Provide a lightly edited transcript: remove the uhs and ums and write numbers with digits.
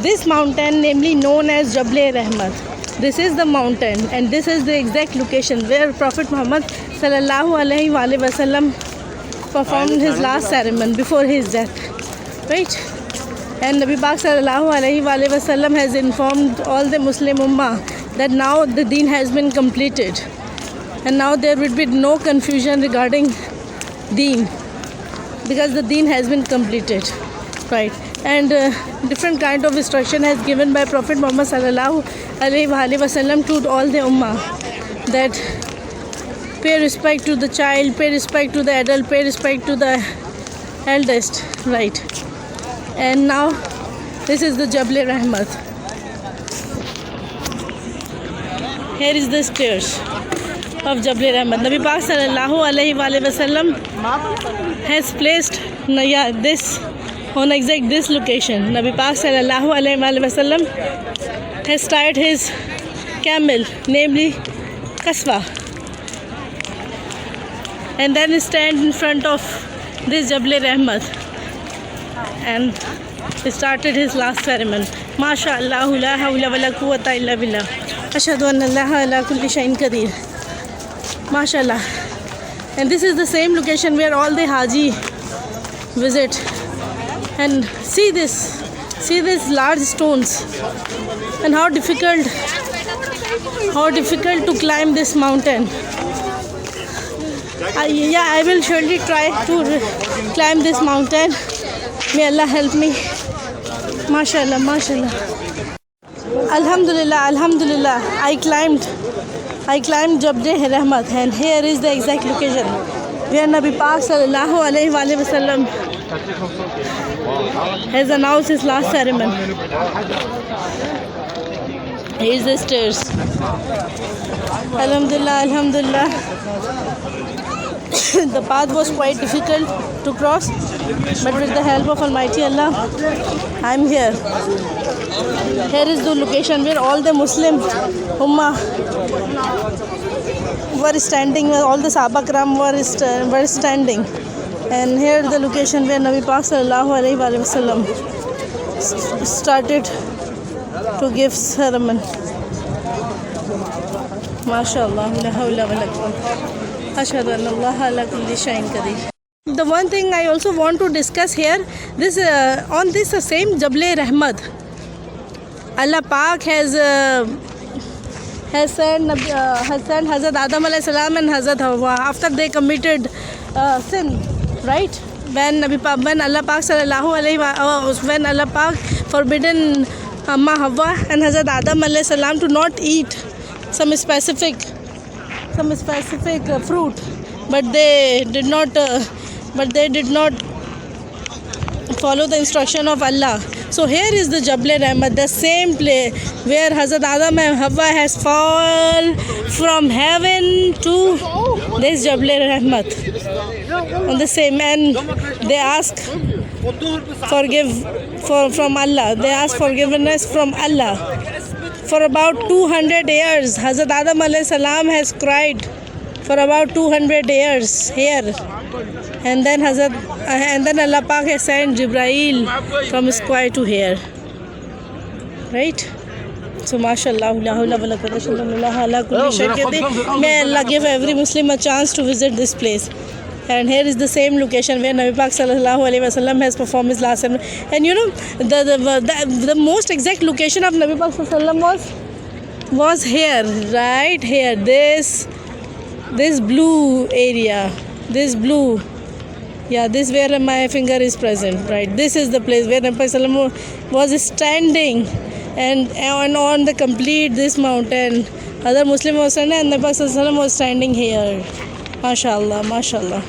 this mountain, namely known as Jabl-e-Rehmat. This is the mountain, and this is the exact location where Prophet Muhammad sallallahu alaihi wasallam performed his last ceremony before his death, right? And Nabi Pak sallallahu alaihi wasallam has informed all the Muslim Ummah that now the deen has been completed, and now there would be no confusion regarding deen, because the deen has been completed, right? And different kind of instruction has given by Prophet Muhammad sallallahu alaihi wasallam to all the ummah, that pay respect to the child, pay respect to the adult, pay respect to the eldest, right? And now this is the Jabl-e-Rehmat. Here is the stairs of Jabl-e-Rehmat. Nabi Pak sallallahu alaihi wasallam has placed this on exact this location. Nabi Pak sallallahu alaihi wasallam has tied his camel, namely Kaswa, and then stand in front of this Jabl-e-Rehmat and started his last ceremony. MashaAllah, la hawla wa la quwwata illa billah. Ashhadu anna Allaha ala kulli shay'in qadir. MashaAllah. And this is the same location where all the Haji visit. And see these large stones, and how difficult to climb this mountain. I will surely try to climb this mountain. May Allah help me. MashaAllah, MashaAllah. Alhamdulillah. I climbed Jabl-e-Rehmat, and here is the exact location where Nabi Pak sallallahu alaihi wasallam has announced his last ceremony. Here is the stairs. Alhamdulillah. The path was quite difficult to cross, but with the help of Almighty Allah, I am here. Here is the location where all the Muslim Ummah were standing, where all the Sahaba Kiram were standing. And here is the location where Nabi Pak sallallahu alaihi wasallam started to give ceremony. MashaAllah, la hawla wa la quwwata. Ashhadu anna Allaha ala kulli shay'in qadir. The one thing I also want to discuss here, this on this same Jabl-e-Rehmat, Allah Pak has sent Hazrat Adam alayhi salam and Hazrat Hawa after they committed sin, right? When Allah Pak sallallahu alaihi when Allah Pak forbidden Amma Hawa and Hazrat Adam alayhi salam to not eat some specific fruit, but they did not follow the instruction of Allah. So here is the Jabl-e-Rehmat, the same place where Hazrat Adam and Hawa has fallen from heaven to this Jabl-e-Rehmat. On the same, and they ask from Allah. They ask forgiveness from Allah. For about 200 years, Hazrat Adam alayhi salam has cried for about 200 years here. And then Allah Pak has sent Jibreel from sky to here. Right? So MashaAllah, la hawla wa la quwwata illa billah ala kulli shay'in qadir. May Allah give every Muslim a chance to visit this place. And here is the same location where Nabi Pak sallallahu alaihi wasallam has performed his last ceremony. And you know, the most exact location of Nabi Pak sallallahu alaihi wasallam was here, right here. This blue area, this blue. Yeah, this where my finger is present, right? This is the place where Nabi Pak sallallahu alaihi wasallam was standing, and on the complete this mountain, other Muslim was standing, and Nabi Pak sallallahu alaihi wasallam was standing here. MashaAllah, MashaAllah.